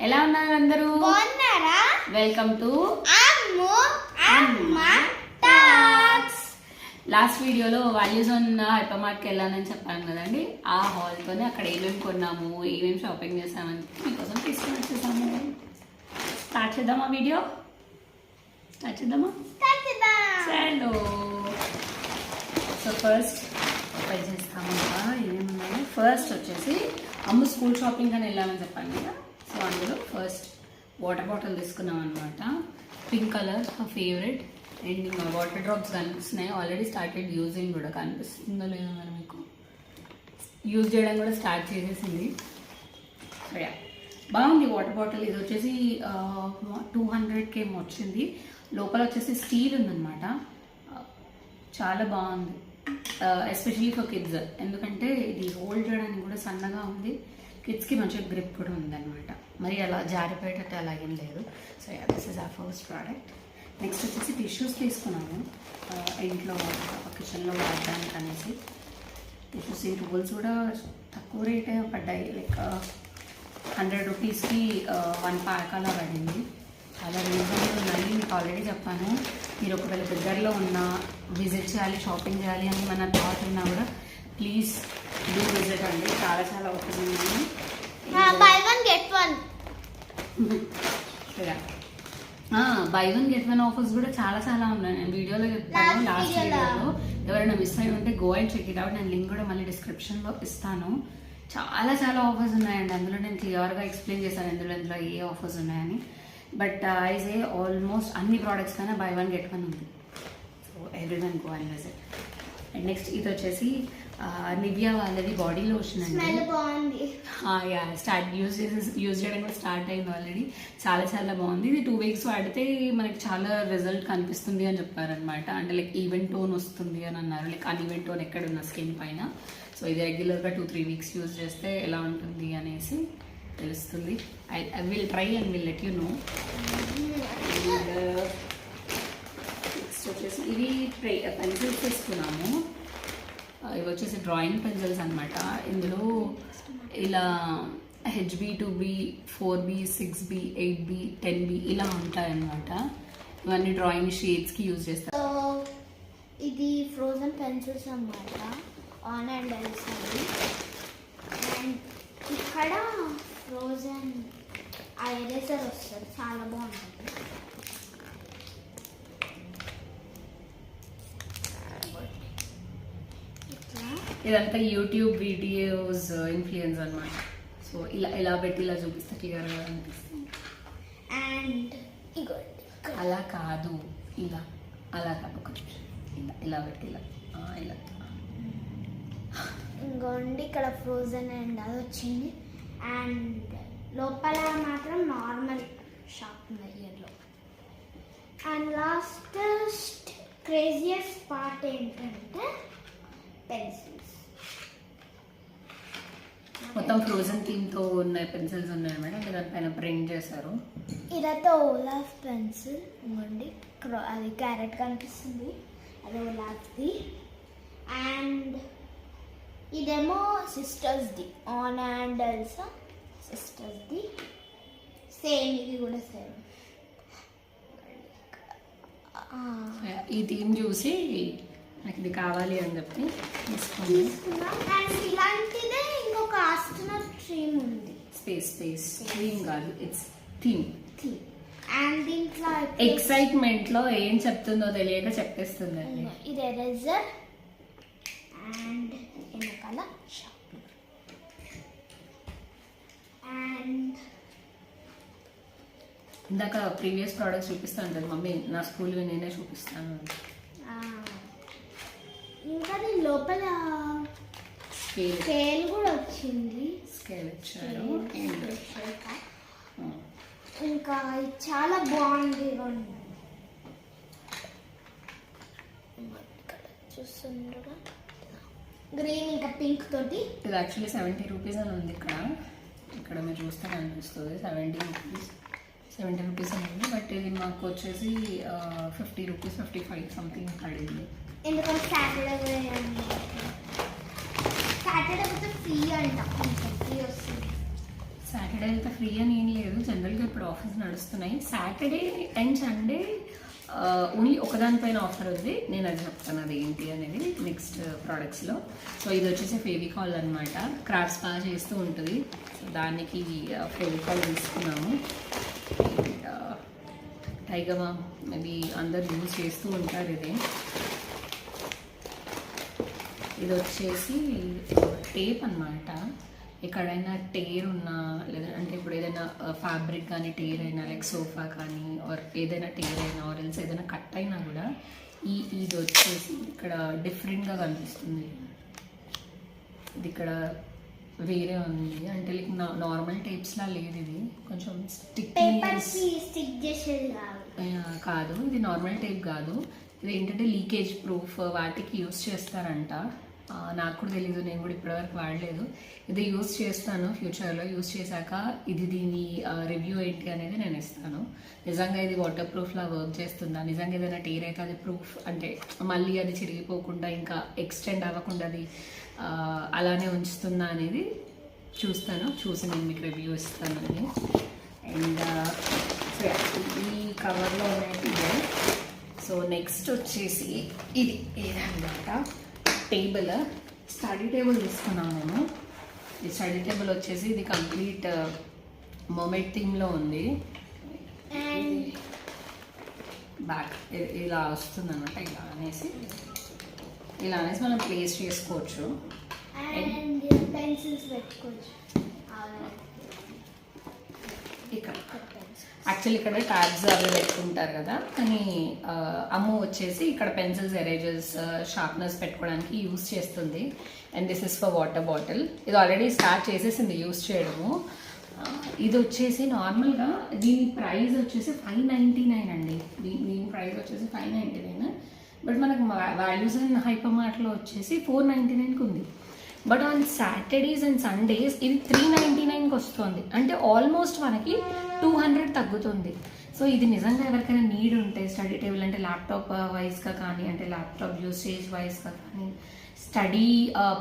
ఎలా ఉన్నారు అందరూ? బాగున్నారా? వెల్కమ్ టు అమ్మ టాక్స్. లాస్ట్ వీడియోలో వాల్యూస్ ఉన్న హైపర్ మార్ట్కి వెళ్ళానని చెప్పాను కదండి. ఆ హాల్తోనే అక్కడ ఏమేమి కొన్నాము, ఏమేమి షాపింగ్ చేసామని మీకోసం తీసుకుని వచ్చేసాము. స్టార్ట్ చేద్దామా వీడియో? స్టార్ట్ చేద్దామా? చలో. సో ఫస్ట్ ట్రై చేస్తాము. ఏమేమి ఉన్నాయి? ఫస్ట్ వచ్చేసి అమ్మ స్కూల్ షాపింగ్ అని వెళ్ళామని చెప్పాను కదా. సో అందులో ఫస్ట్ వాటర్ బాటిల్ తీసుకున్నాం అనమాట. పింక్ కలర్ ఆ ఫేవరెట్. అండ్ ఇంకా వాటర్ డ్రాప్స్ కనిపిస్తున్నాయి. ఆల్రెడీ స్టార్టెడ్ యూజింగ్ కూడా. కనిపిస్తుందో లేదో మరి మీకు. యూజ్ చేయడం కూడా స్టార్ట్ చేసేసింది. సో యా, బాగుంది వాటర్ బాటిల్. ఇది వచ్చేసి 200కి ఏమో వచ్చింది. లోపల వచ్చేసి స్టీల్ ఉందన్నమాట. చాలా బాగుంది, ఎస్పెషలీ ఫర్ కిడ్స్. ఎందుకంటే ఇది హోల్డ్ చేయడానికి కూడా సన్నగా ఉంది. కిడ్స్కి మంచిగా గ్రిప్ కూడా ఉందన్నమాట. మరి అలా జారిపోయేటట్టు అలాగేం లేదు. So yeah, this is our first product. Next వచ్చేసి టిష్యూస్ తీసుకున్నాము ఇంట్లో కిచెన్లో వాడడానికి అనేసి. టిష్యూస్ ఈ రోల్స్ కూడా తక్కువ రేటే పడ్డాయి. లైక్ 100 రూపీస్కి 1 ప్యాక్ అలా పడింది. చాలా రీజనబుల్ ఉన్నాయి. మీకు ఆల్రెడీ చెప్పాను, మీరు ఒకవేళ దగ్గరలో ఉన్న విజిట్ చేయాలి, షాపింగ్ చేయాలి అని మన థాట్ ఉన్నా కూడా ప్లీజ్ డూ విజిట్ అండి. చాలా చాలా ఆఫర్స్ ఉన్నాయి. By one get one offers కూడా చాలా చాలా ఉన్నాయి. నేను వీడియోలో చెప్తాను, లాస్ట్ వీడియోలో. ఎవరైనా మిస్ అయి ఉంటే go and check it out. నేను లింక్ కూడా మళ్ళీ డిస్క్రిప్షన్లో ఇస్తాను. చాలా చాలా ఆఫర్స్ ఉన్నాయండి. అందులో నేను క్లియర్గా ఎక్స్ప్లెయిన్ చేశాను ఎందులో ఏ ఆఫర్స్ ఉన్నాయని. బట్ ఐ సే ఆల్మోస్ట్ అన్ని ప్రోడక్ట్స్ కన్నా బై వన్ గెట్ వన్ ఉంది. So every one go and visit. And next ఇది వచ్చేసి నివియా వాళ్ళది బాడీ లోషన్ అండి. యూజ్ చేయడం కూడా స్టార్ట్ అయింది ఆల్రెడీ. చాలా చాలా బాగుంది. ఇది 2 వీక్స్ వాడితే మనకి చాలా రిజల్ట్ కనిపిస్తుంది అని చెప్పారనమాట. అంటే లైక్ ఈవెన్ టోన్ వస్తుంది అని అన్నారు. లైక్ అన్ఈవెన్ టోన్ ఎక్కడ ఉన్న స్కిన్ పైన. సో ఇది రెగ్యులర్గా 2-3 వీక్స్ యూజ్ చేస్తే ఎలా ఉంటుంది అనేసి తెలుస్తుంది. I will try and will let you know. Next వచ్చేసి ఇవి పెన్సిల్స్ తీసుకున్నాము. ఇవి వచ్చేసి డ్రాయింగ్ పెన్సిల్స్ అనమాట. ఇందులో ఇలా HB 2B 4B 6B 8B 10B ఇలా ఉంటాయన్నమాట. ఇవన్నీ డ్రాయింగ్ షేడ్స్కి యూజ్ చేస్తారు. ఇది ఫ్రోజన్ పెన్సిల్స్ అన్నమాట. ఆన్ అండ్ ఎల్స్ అండ్ ఇక్కడ ఫ్రోజన్ ఎరేజర్ వస్తుంది. చాలా బాగుంటుంది. ఇదంతా యూట్యూబ్ వీడియోస్ ఇన్ఫ్లుయెన్స్ అనమాట. సో ఇలా పెట్టి ఇలా చూపిస్తే క్లియర్గా అనిపిస్తుంది. అండ్ అలా కాదు, అలా కాదు, ఇలా పెట్టి ఇలా ఇంకోండి ఇక్కడ ఫ్రోజన్ అండ్ అది వచ్చింది. అండ్ లోపల మాత్రం నార్మల్ షాప్ ఉంది ఇయర్లో. అండ్ లాస్ట్ క్రేజియస్ట్ పార్ట్ ఏంటంటే పెన్సిల్స్. మొత్తం ఫ్రోజన్ థీమ్తో ఉన్న పెన్సిల్స్ ఉన్నాయి మేడం. దానిపైన ప్రింట్ చేశారు. ఇదైతే ఓలాఫ్ పెన్సిల్. ఇంకోండి అది క్యారెట్ కనిపిస్తుంది, అది ఓలాఫ్ది. అండ్ ఇదేమో సిస్టర్స్ది. ఆన్ అండ్ ఎల్సా సిస్టర్స్ది. సేమ్ ఇది కూడా సేమ్. ఈ థీమ్ చూసి నాకు ఇది కావాలి అని చెప్పి తీసుకున్నాం. అండ్ ఇలాంటిదే ఇంకొక ఆస్ట్రోనట్ థీమ్ ఉంది. స్పేస్ థీమ్ కాదు, ఇట్స్ థీమ్. అండ్ దీంట్లో ఎక్సైట్మెంట్ లో ఏం చెప్తుందో తెలియక చెప్పేస్తుంది. ఇది ఎరేజర్ అండ్ వెనకాల షాప్. అండ్ ఇందాక ప్రీవియస్ ప్రోడక్ట్స్ చూపిస్తాను కదా మమ్మీ, నా స్కూల్ నేనే చూపిస్తాను. ఇంకా దీని లోపల స్కేల్ కూడా వచ్చింది. స్కేల్ ఇచ్చారు. ఇంకా చాలా బాగుంది. చూస్తుండ్రుగా గ్రీన్ ఇంకా పింక్ తోటి. ఇది యాక్చువల్లీ 70 రూపీస్ అని ఉంది. ఇక్కడ మీరు చూస్తే కనిపిస్తుంది 70 రూపీస్ అని ఉంది. బట్ ఇది మాకు వచ్చేసి 50 రూపీస్ 55 సంథింగ్ పడింది. ఎందుకంటే సాటర్డే పోతే ఫ్రీ అంట. ఫ్రీ వస్తుంది. సాటర్డే అయితే ఫ్రీ అని ఏం లేదు, జనరల్గా ఇప్పుడు ఆఫర్స్ నడుస్తున్నాయి. సాటర్డే అండ్ సండే ఓన్లీ ఒకదానిపైన ఆఫర్ ఉంది, నేను అది చెప్తాను అది ఏంటి అనేది నెక్స్ట్ ప్రోడక్ట్స్లో. సో ఇది వచ్చేసి ఫెవికాల్ అనమాట, క్రాఫ్ట్స్ బాగా చేస్తూ ఉంటుంది. సో దానికి ఫెవికాల్ తీసుకున్నాము. టైగమా మేబీ అందరు యూజ్ చేస్తూ ఉంటారు. ఇది వచ్చేసి టేప్ అన్నమాట. ఎక్కడైనా టేర్ ఉన్నా లేదా అంటే ఇప్పుడు ఏదైనా ఫ్యాబ్రిక్ కానీ టేర్ అయినా లైక్ సోఫా కానీ ఆర్ ఏదైనా టేర్ అయినా ఆర్ ఎల్స్ ఏదైనా కట్ అయినా కూడా ఇది వచ్చేసి ఇక్కడ డిఫరెంట్గా కనిపిస్తుంది. ఇది ఇక్కడ వేరే ఉంది, అంటే లైక్ నార్మల్ టేప్స్లా లేదు, ఇది కొంచెం స్టిక్ కాదు, ఇది నార్మల్ టేప్ కాదు. ఇది ఏంటంటే లీకేజ్ ప్రూఫ్ వాటికి యూస్ చేస్తారంట. నాకు కూడా తెలీదు, నేను కూడా ఇప్పటివరకు వాడలేదు. ఇది యూస్ చేస్తాను ఫ్యూచర్లో, యూస్ చేశాక దీని రివ్యూ ఏంటి అనేది నేను ఇస్తాను. నిజంగా ఇది వాటర్ ప్రూఫ్లా వర్క్ చేస్తుందా, నిజంగా ఏదైనా టేర్ అయితే అది ప్రూఫ్ అంటే మళ్ళీ అది చిరిగిపోకుండా ఇంకా ఎక్స్టెండ్ అవ్వకుండా అది అలానే ఉంచుతుందా అనేది చూస్తాను, చూసి నేను మీకు రివ్యూ ఇస్తాను అని. అండ్ ఈ కవర్లో ఉన్నది ఇదే. సో నెక్స్ట్ వచ్చేసి ఇది ఏదన్నమాట టేబుల్, స్టడీ టేబుల్ తీసుకున్నాను నేను. ఈ స్టడీ టేబుల్ వచ్చేసి ఇది కంప్లీట్ మొమెంట్ థీమ్లో ఉంది. బ్యాక్ ఇలా వస్తుంది అనమాట, ఇలా అనేసి మనం ప్లేస్ చేసుకోవచ్చు. ఇక్కడ యాక్చువల్లీ ఇక్కడ ట్యాబ్స్ అవి పెట్టుకుంటారు కదా, కానీ అమ్ము వచ్చేసి ఇక్కడ పెన్సిల్స్, ఎరేజర్స్, షార్ప్నర్స్ పెట్టుకోవడానికి యూస్ చేస్తుంది. And this is for water bottle. ఇది ఆల్రెడీ స్టార్ట్ చేసేసింది యూస్ చేయడము. ఇది వచ్చేసి నార్మల్గా దీని ప్రైస్ వచ్చేసి 599 అండి. దీని ప్రైస్ వచ్చేసి 599, బట్ మనకు వాల్యూస్ అండ్ హైపర్ మార్ట్లో వచ్చేసి 499కి ఉంది. But on Saturdays and Sundays ఇది 399కి వస్తుంది, అంటే ఆల్మోస్ట్ మనకి 200 తగ్గుతుంది. సో ఇది నిజంగా ఎవరికైనా నీడ్ ఉంటే స్టడీ టేబుల్ అంటే ల్యాప్టాప్ వైజ్గా కానీ, అంటే ల్యాప్టాప్ యూసేజ్ వైజ్గా కానీ, స్టడీ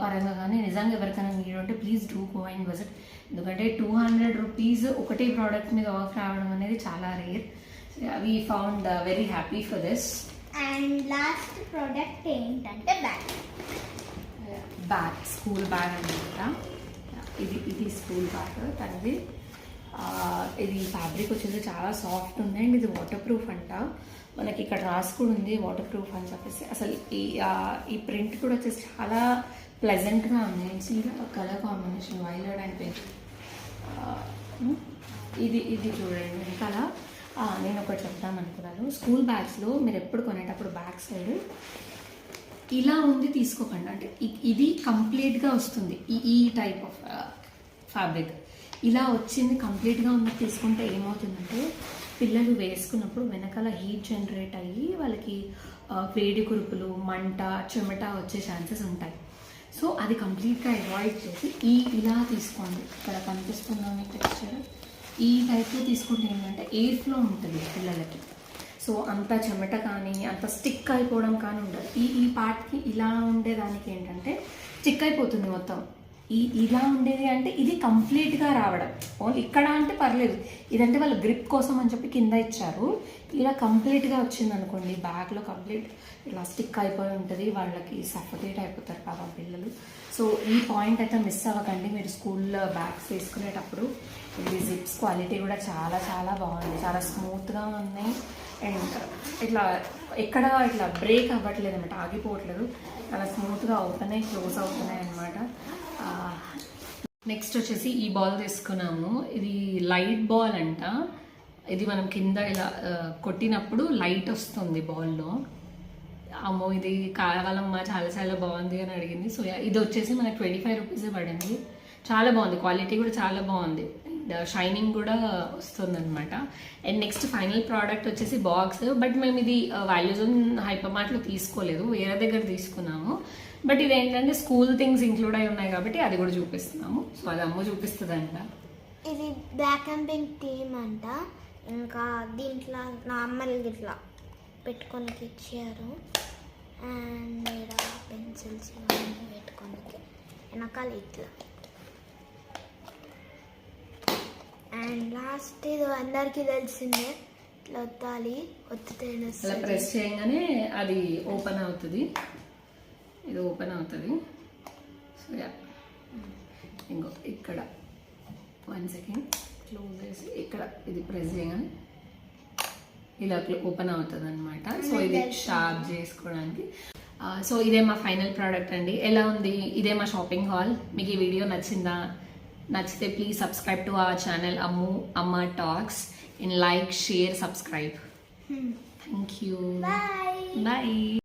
పరంగా కానీ నిజంగా ఎవరికైనా నీడ్ ఉంటే please do go and visit. ఎందుకంటే 200 రూపీస్ ఒకటే ప్రోడక్ట్ మీద ఆఫ్ రావడం అనేది చాలా rare. We found very happy for this. And last product ఏంటంటే బ్యాగ్, స్కూల్ బ్యాగ్ అనమాట. ఇది స్కూల్ బ్యాగ్ తనది. ఇది ఫ్యాబ్రిక్ వచ్చేసి చాలా సాఫ్ట్ ఉంది అండ్ ఇది వాటర్ ప్రూఫ్ అంట. మనకి ఇక్కడ రాసి కూడా ఉంది వాటర్ ప్రూఫ్ అని చెప్పేసి. అసలు ఈ ప్రింట్ కూడా వచ్చేసి చాలా ప్లెజెంట్గా ఉంది. Colour combination violet and pink. ఇది చూడండి వెనకాల. నేను ఒకటి చెప్తాను అనుకున్నాను, స్కూల్ బ్యాగ్స్లో మీరు ఎప్పుడు కొనేటప్పుడు బ్యాక్ సైడ్ ఇలా ఉంది తీసుకోకండి. అంటే ఇది కంప్లీట్గా వస్తుంది, ఈ టైప్ ఆఫ్ ఫ్యాబ్రిక్ ఇలా వచ్చింది కంప్లీట్గా ఉన్నది తీసుకుంటే ఏమవుతుందంటే పిల్లలు వేసుకున్నప్పుడు వెనకాల హీట్ జనరేట్ అయ్యి వాళ్ళకి వేడి కురుపులు, మంట, చెమట వచ్చే ఛాన్సెస్ ఉంటాయి. సో అది కంప్లీట్గా అవాయిడ్ చేసి ఇలా తీసుకోండి. ఇక్కడ కనిపిస్తున్న మీ టెక్స్చర్ ఈ టైప్లో తీసుకుంటే ఏంటంటే ఎయిర్ ఫ్లో ఉంటుంది పిల్లలకి. సో అంత చెమట కానీ అంత స్టిక్ అయిపోవడం కానీ ఉండదు. ఈ పార్ట్కి ఇలా ఉండేదానికి ఏంటంటే స్టిక్ అయిపోతుంది మొత్తం. ఇలా ఉండేది అంటే ఇది కంప్లీట్గా రావడం. ఓన్లీ ఇక్కడ అంటే పర్లేదు, ఇదంటే వాళ్ళ గ్రిప్ కోసం అని చెప్పి కింద ఇచ్చారు. ఇలా కంప్లీట్గా వచ్చింది అనుకోండి బ్యాగ్లో కంప్లీట్ ఇలా స్టిక్ అయిపోయి ఉంటుంది, వాళ్ళకి సఫకేట్ అయిపోతారు పాపం పిల్లలు. సో ఈ పాయింట్ అయితే మిస్ అవ్వకండి మీరు స్కూల్లో బ్యాగ్స్ వేసుకునేటప్పుడు. ఇది జిప్స్ క్వాలిటీ కూడా చాలా చాలా బాగుంది, చాలా స్మూత్గా ఉన్నాయి. అండ్ ఎక్కడ ఇట్లా బ్రేక్ అవ్వట్లేదు అనమాట, ఆగిపోవట్లేదు, చాలా స్మూత్గా అవుతున్నాయి, క్లోజ్ అవుతున్నాయి అనమాట. నెక్స్ట్ వచ్చేసి ఈ బాల్ తీసుకున్నాము. ఇది లైట్ బాల్ అంట. ఇది మనం కింద ఇలా కొట్టినప్పుడు లైట్ వస్తుంది బాల్లో. అమ్మో ఇది కావాలమ్మా చాలా చాలా బాగుంది అని అడిగింది. సో ఇది వచ్చేసి మనకు 25 రూపీస్ పడింది. చాలా బాగుంది, క్వాలిటీ కూడా చాలా బాగుంది, షైనింగ్ కూడా వస్తుంది అనమాట. అండ్ నెక్స్ట్ ఫైనల్ ప్రోడక్ట్ వచ్చేసి బాక్స్. బట్ మేము ఇది వాల్యూజన్ హైపర్ మార్ట్లో తీసుకోలేదు, వేరే దగ్గర తీసుకున్నాము. బట్ ఇది ఏంటంటే స్కూల్ థింగ్స్ ఇంక్లూడ్ అయి ఉన్నాయి కాబట్టి అది కూడా చూపిస్తున్నాము. సో అది అమ్మ చూపిస్తుంది అంట. ఇది బ్లాక్ అండ్ పింక్ థీమ్ అంట. ఇంకా దీంట్లో నార్మల్ ఇట్లా పెట్టుకోనికి ఇచ్చారు. అండ్ ఇక్కడ పెన్సిల్స్ ఇవన్నీ పెట్టుకోనికి వెనకాల ఇట్లా అండ్ లాస్ట్ ఇది అందరికీ తెలిసిందే, ఇట్లా ఒత్తాలి, ఒత్తితేనే అలా ప్రెస్ చేయగానే అది ఓపెన్ అవుతుంది, ఇది ఓపెన్ అవుతుంది. సో యా, ఇంకో ఇక్కడ 1 సెకండ్ క్లోజ్ చేసి ఇక్కడ ఇది ప్రెస్ చేయగానే ఇలా ఓపెన్ అవుతుంది అనమాట. సో ఇది షార్ప్ చేసుకోవడానికి. సో ఇదే మా ఫైనల్ ప్రోడక్ట్ అండి. ఎలా ఉంది? ఇదే మా షాపింగ్ హాల్. మీకు ఈ వీడియో నచ్చిందా? నచ్చితే please subscribe to our channel Amma talks and like, share, subscribe. Thank you. Bye. Bye.